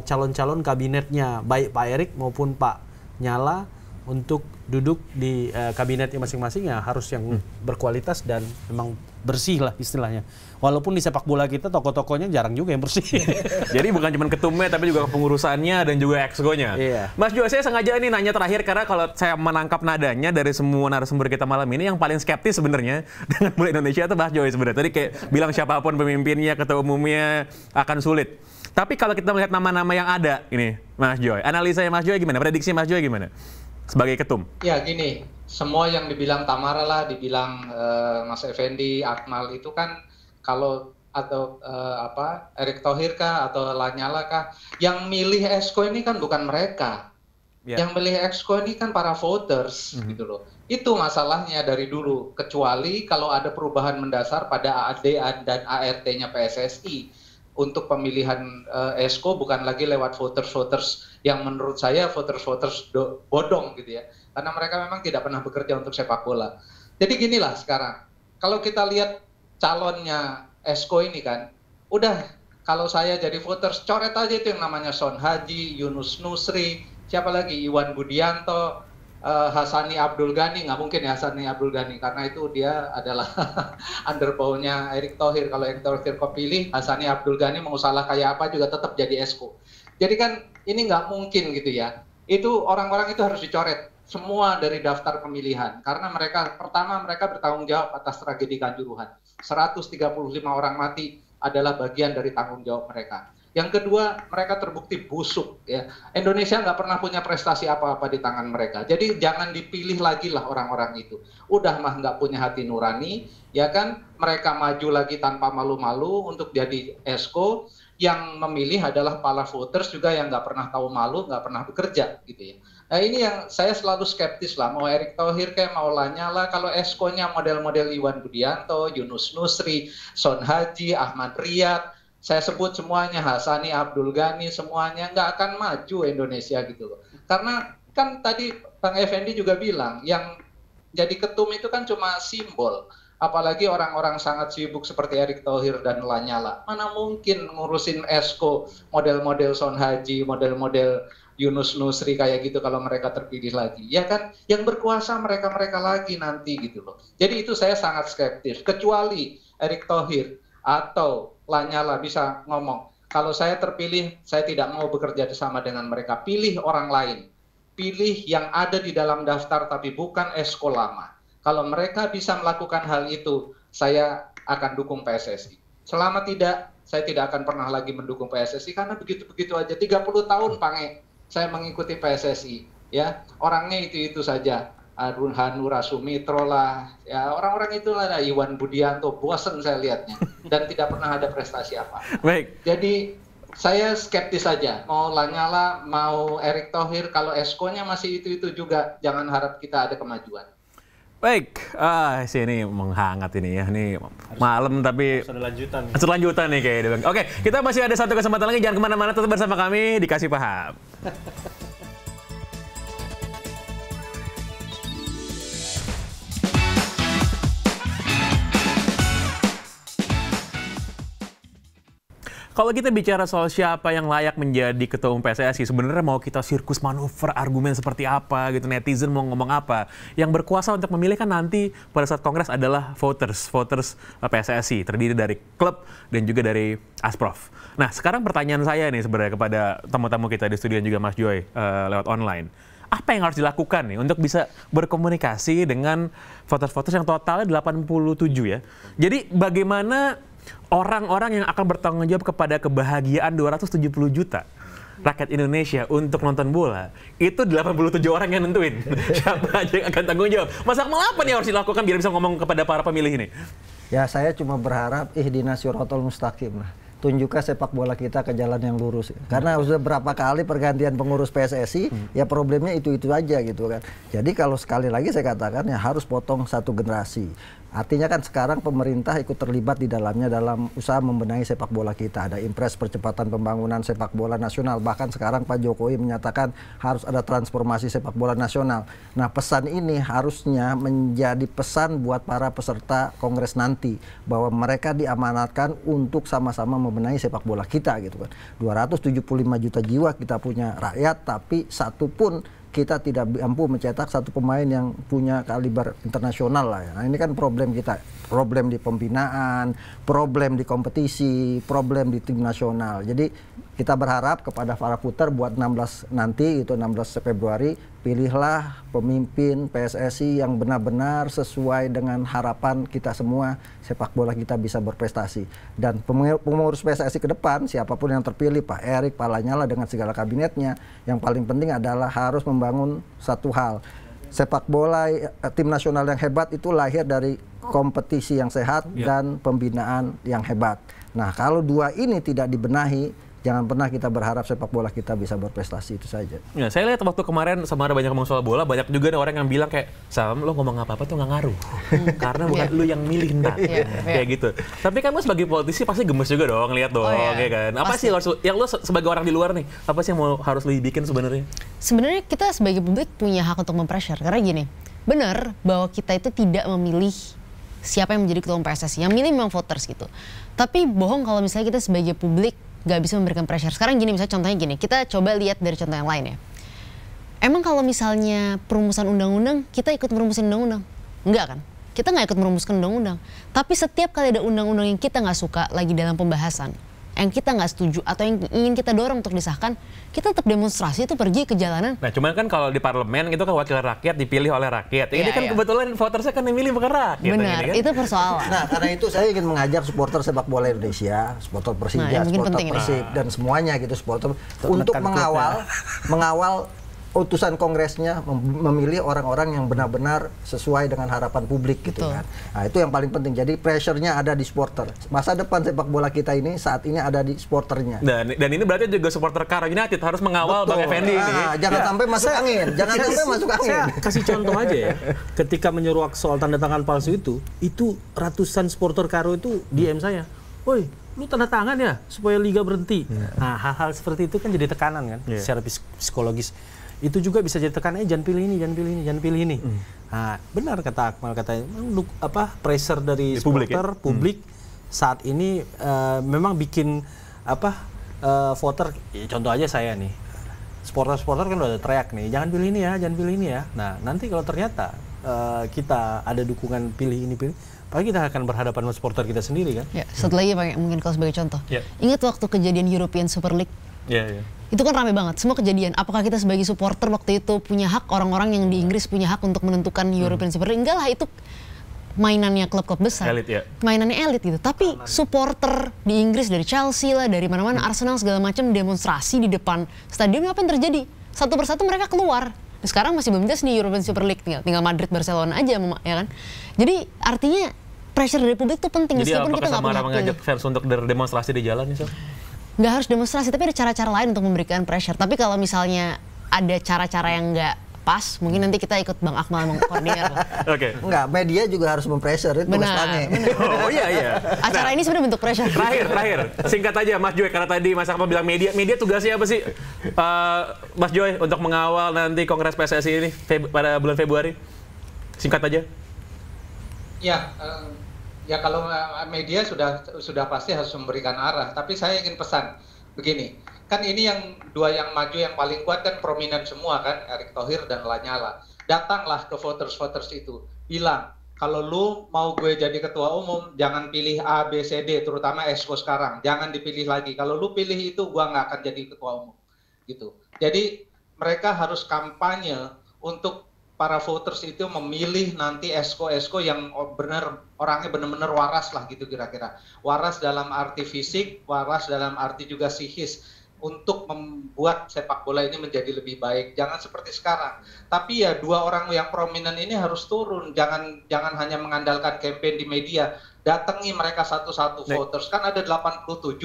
calon-calon kabinetnya, baik Pak Erik maupun Pak Nyala, untuk duduk di kabinetnya masing-masing, ya harus yang berkualitas dan memang bersih lah istilahnya. Walaupun di sepak bola kita tokoh-tokohnya jarang juga yang bersih. Jadi bukan cuma ketumnya tapi juga pengurusannya dan juga exco-nya. Mas Joy, saya sengaja ini nanya terakhir karena kalau saya menangkap nadanya dari semua narasumber kita malam ini, yang paling skeptis sebenarnya dengan bola Indonesia itu Mas Joy sebenarnya. Tadi kayak bilang siapapun pemimpinnya, ketua umumnya akan sulit. Tapi kalau kita melihat nama-nama yang ada ini, Mas Joy, analisanya Mas Joy gimana? Prediksi Mas Joy gimana? Sebagai ketum? Ya gini, semua yang dibilang Tamara lah, dibilang Mas Effendi, Akmal itu kan kalau atau Erick Thohir kah atau Lanyala kah, yang milih exco ini kan bukan mereka. Yang milih exco ini kan para voters gitu loh. Itu masalahnya dari dulu, kecuali kalau ada perubahan mendasar pada AD dan ART-nya PSSI. Untuk pemilihan exco bukan lagi lewat voters-voters yang menurut saya voters-voters bodong gitu ya. Karena mereka memang tidak pernah bekerja untuk sepak bola. Jadi ginilah sekarang, kalau kita lihat calonnya exco ini kan, udah kalau saya jadi voters, coret aja itu yang namanya Son Haji, Yunus Nusri, siapa lagi, Iwan Budianto, Hasani Abdul Ghani. Nggak mungkin ya Hasani Abdul Ghani, karena itu dia adalah underbow-nya Erick Thohir. Kalau Erick Thohir kau pilih, Hasani Abdul Ghani mau salah kayak apa juga tetap jadi exco. Jadi kan ini nggak mungkin gitu ya. Itu orang-orang itu harus dicoret semua dari daftar pemilihan. Karena mereka, pertama mereka bertanggung jawab atas tragedi Kanjuruhan. 135 orang mati adalah bagian dari tanggung jawab mereka. Yang kedua, mereka terbukti busuk ya. Indonesia nggak pernah punya prestasi apa-apa di tangan mereka. Jadi jangan dipilih lagi lah orang-orang itu. Udah mah nggak punya hati nurani, ya kan? Mereka maju lagi tanpa malu-malu untuk jadi exco. Yang memilih adalah para voters juga yang nggak pernah tahu malu, nggak pernah bekerja gitu ya. Nah ini yang saya selalu skeptis lah. Mau Erick Thohir kayak mau Lanyala, kalau exco-nya model-model Iwan Budianto, Yunus Nusri, Son Haji, Ahmad Riyad, saya sebut semuanya, Hasani Abdul Ghani, semuanya nggak akan maju Indonesia gitu loh. Karena kan tadi Bang Effendi juga bilang, yang jadi ketum itu kan cuma simbol. Apalagi orang-orang sangat sibuk seperti Erick Thohir dan Lanyala. Mana mungkin ngurusin Esko, model-model Son Haji, model-model Yunus Nusri kayak gitu kalau mereka terpilih lagi. Ya kan, yang berkuasa mereka-mereka lagi nanti gitu loh. Jadi itu saya sangat skeptis. Kecuali Erick Thohir atau Lanyala bisa ngomong, kalau saya terpilih, saya tidak mau bekerja sama dengan mereka. Pilih orang lain. Pilih yang ada di dalam daftar tapi bukan Esko lama. Kalau mereka bisa melakukan hal itu, saya akan dukung PSSI. Selama tidak, saya tidak akan pernah lagi mendukung PSSI karena begitu-begitu aja. 30 tahun Pange, saya mengikuti PSSI. Ya, orangnya itu saja. Hanura Sumitro lah, ya orang-orang itulah, Iwan Budianto, bosen saya lihatnya dan tidak pernah ada prestasi apa. Baik. Jadi saya skeptis saja, mau Lanyala, mau Erick Thohir, kalau Esko-nya masih itu juga, jangan harap kita ada kemajuan. Baik, sini menghangat ini ya, ini malam tapi Ada lanjutan. lanjutan nih kayaknya. Oke, kita masih ada satu kesempatan lagi, jangan kemana-mana, tetap bersama kami, Dikasih Paham. Kalau kita bicara soal siapa yang layak menjadi ketua umum PSSI, sebenarnya mau kita sirkus manuver, argumen seperti apa gitu, netizen mau ngomong apa. Yang berkuasa untuk memilih kan nanti pada saat kongres adalah voters PSSI, terdiri dari klub dan juga dari Asprof. Nah, sekarang pertanyaan saya nih sebenarnya kepada tamu-tamu kita di studio dan juga Mas Joy lewat online. Apa yang harus dilakukan nih untuk bisa berkomunikasi dengan voters-voters yang totalnya 87 ya. Jadi bagaimana orang-orang yang akan bertanggung jawab kepada kebahagiaan 270 juta rakyat Indonesia untuk nonton bola, itu 87 orang yang nentuin siapa aja yang akan tanggung jawab. Mas Akmal, apa nih yang harus dilakukan biar bisa ngomong kepada para pemilih ini? Ya, saya cuma berharap ihdinas siratal mustaqim lah. Tunjukkan sepak bola kita ke jalan yang lurus. Karena sudah berapa kali pergantian pengurus PSSI, ya problemnya itu-itu aja gitu kan. Jadi kalau sekali lagi saya katakan ya harus potong satu generasi. Artinya kan sekarang pemerintah ikut terlibat di dalamnya dalam usaha membenahi sepak bola kita. Ada impres percepatan pembangunan sepak bola nasional. Bahkan sekarang Pak Jokowi menyatakan harus ada transformasi sepak bola nasional. Nah, pesan ini harusnya menjadi pesan buat para peserta kongres nanti. Bahwa mereka diamanatkan untuk sama-sama membenahi sepak bola kita gitu kan. 275 juta jiwa kita punya rakyat, tapi satu pun kita tidak mampu mencetak satu pemain yang punya kaliber internasional lah ya. Nah, ini kan problem kita, problem di pembinaan, problem di kompetisi, problem di tim nasional. Jadi kita berharap kepada para puter buat 16 nanti, itu 16 Februari, pilihlah pemimpin PSSI yang benar-benar sesuai dengan harapan kita semua, sepak bola kita bisa berprestasi. Dan pengurus PSSI ke depan, siapapun yang terpilih, Pak Erick, Pak Lanyala dengan segala kabinetnya, yang paling penting adalah harus membangun satu hal. Sepak bola tim nasional yang hebat itu lahir dari kompetisi yang sehat dan pembinaan yang hebat. Nah, kalau dua ini tidak dibenahi, jangan pernah kita berharap sepak bola kita bisa berprestasi, itu saja. Ya, saya lihat waktu kemarin sama ada banyak ngomong soal bola, banyak juga ada orang yang bilang kayak, Sam, lo ngomong apa-apa tuh nggak ngaruh. Karena bukan lu yang milih ntar. Kayak gitu. Tapi kan lo sebagai politisi pasti gemes juga dong, lihat dong, ya kan. Apa sih yang lo sebagai orang di luar nih, apa sih yang harus lo bikin sebenarnya? Sebenarnya kita sebagai publik punya hak untuk mempressure. Karena gini, benar bahwa kita itu tidak memilih siapa yang menjadi ketua umum PSSI. Yang milih memang voters gitu. Tapi bohong kalau misalnya kita sebagai publik gak bisa memberikan pressure. Sekarang gini, misalnya contohnya gini, kita coba lihat dari contoh yang lain ya. Emang kalau misalnya perumusan undang-undang, kita ikut merumusin undang-undang? Enggak kan? Kita nggak ikut merumuskan undang-undang. Tapi setiap kali ada undang-undang yang kita nggak suka lagi dalam pembahasan, yang kita nggak setuju atau yang ingin kita dorong untuk disahkan, kita tetap demonstrasi itu pergi ke jalanan. Nah, cuman kan kalau di parlemen itu kan wakil rakyat dipilih oleh rakyat. Ini kan kebetulan votersnya kan yang milih bukan rakyat. Benar, kan? itu persoalan. Nah, karena itu saya ingin mengajak supporter sepak bola Indonesia, supporter Persija, supporter Persib dan semuanya gitu, supporter untuk mengawal utusan kongresnya memilih orang-orang yang benar-benar sesuai dengan harapan publik gitu kan. Nah, itu yang paling penting. Jadi pressure-nya ada di supporter. Masa depan sepak bola kita ini saat ini ada di supporternya. Dan ini berarti juga supporter Karo United harus mengawal Bang Effendi ini. Jangan sampai masuk angin. Jangan sampai masuk angin. Saya kasih contoh aja ya. Ketika menyeruak soal tanda tangan palsu itu ratusan supporter Karo itu DM saya. Woi, lu tanda tangan ya supaya liga berhenti. Nah, hal-hal seperti itu kan jadi tekanan kan secara psikologis. itu juga bisa jadi tekanan, jangan pilih ini, jangan pilih ini, jangan pilih ini. Nah, benar kata Akmal, katanya pressure dari supporter publik saat ini memang bikin voter, contoh aja saya nih, supporter kan udah teriak nih, jangan pilih ini ya, jangan pilih ini ya. Nah, nanti kalau ternyata kita ada dukungan pilih ini, pilih, apalagi kita akan berhadapan sama supporter kita sendiri kan. Ya, satu lagi mungkin kalau sebagai contoh. Ingat waktu kejadian European Super League? Itu kan rame banget, semua kejadian. Apakah kita sebagai supporter waktu itu punya hak, orang-orang yang di Inggris punya hak untuk menentukan European Super League? Enggak lah, itu mainannya klub-klub besar. Elit, ya. Mainannya elit gitu. Tapi supporter di Inggris dari Chelsea lah, dari mana-mana, Arsenal segala macam demonstrasi di depan stadion, apa yang terjadi? Satu persatu mereka keluar. Sekarang masih belum jelas nih European Super League, tinggal Madrid, Barcelona aja, ya kan? Jadi artinya pressure dari publik itu penting. Jadi meskipun kita nggak punya mengajak fans untuk berdemonstrasi di jalan nih, Sob? Nggak harus demonstrasi, tapi ada cara-cara lain untuk memberikan pressure. Tapi kalau misalnya ada cara-cara yang nggak pas, mungkin nanti kita ikut Bang Akmal mengkoordinir. Oke. Enggak, media juga harus mempressure, itu tugas Pange. Oh iya. Acara ini sebenarnya bentuk pressure. Terakhir, singkat aja Mas Joy, karena tadi Mas Akmal bilang media tugasnya apa sih, Mas Joy, untuk mengawal nanti Kongres PSSI ini pada bulan Februari? Singkat aja. Ya kalau media sudah pasti harus memberikan arah, tapi saya ingin pesan begini, kan ini yang dua yang maju yang paling kuat kan prominent semua kan, Erick Thohir dan Lanyala. Datanglah ke voters itu, bilang kalau lu mau gue jadi ketua umum, jangan pilih A, B, C, D, terutama Esko sekarang, jangan dipilih lagi. Kalau lu pilih itu, gua nggak akan jadi ketua umum, gitu. Jadi mereka harus kampanye untuk para voters itu memilih nanti esko yang orangnya benar-benar waras lah gitu kira-kira. Waras dalam arti fisik, waras dalam arti juga psikis untuk membuat sepak bola ini menjadi lebih baik. Jangan seperti sekarang. Tapi ya dua orang yang prominent ini harus turun. Jangan hanya mengandalkan campaign di media. Datangi mereka satu-satu voters. Kan ada 87,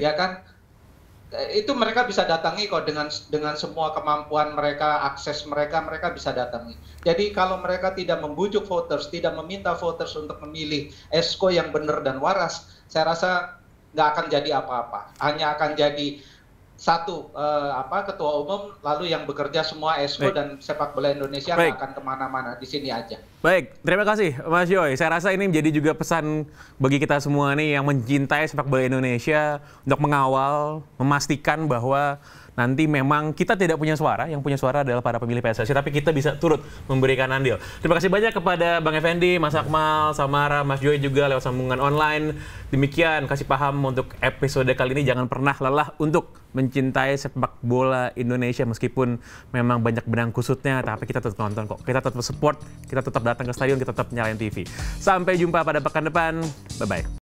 ya kan? Itu mereka bisa datangi kok dengan semua kemampuan mereka, akses mereka bisa datangi. Jadi kalau mereka tidak membujuk voters, tidak meminta voters untuk memilih esko yang benar dan waras, saya rasa nggak akan jadi apa-apa. Hanya akan jadi satu ketua umum, lalu yang bekerja semua esko dan sepak bola Indonesia nggak akan kemana-mana, di sini aja. Baik, terima kasih Mas Joy. Saya rasa ini menjadi juga pesan bagi kita semua nih yang mencintai sepak bola Indonesia untuk mengawal, memastikan bahwa nanti memang kita tidak punya suara, yang punya suara adalah para pemilih PSSI, tapi kita bisa turut memberikan andil. Terima kasih banyak kepada Bang Effendi, Mas Akmal, Samara, Mas Joy juga lewat sambungan online. Demikian kasih paham untuk episode kali ini. Jangan pernah lelah untuk mencintai sepak bola Indonesia meskipun memang banyak benang kusutnya, tapi kita tetap nonton kok. Kita tetap support, kita tetap datang ke stadion, kita tetap nyalain TV. Sampai jumpa pada pekan depan. Bye-bye.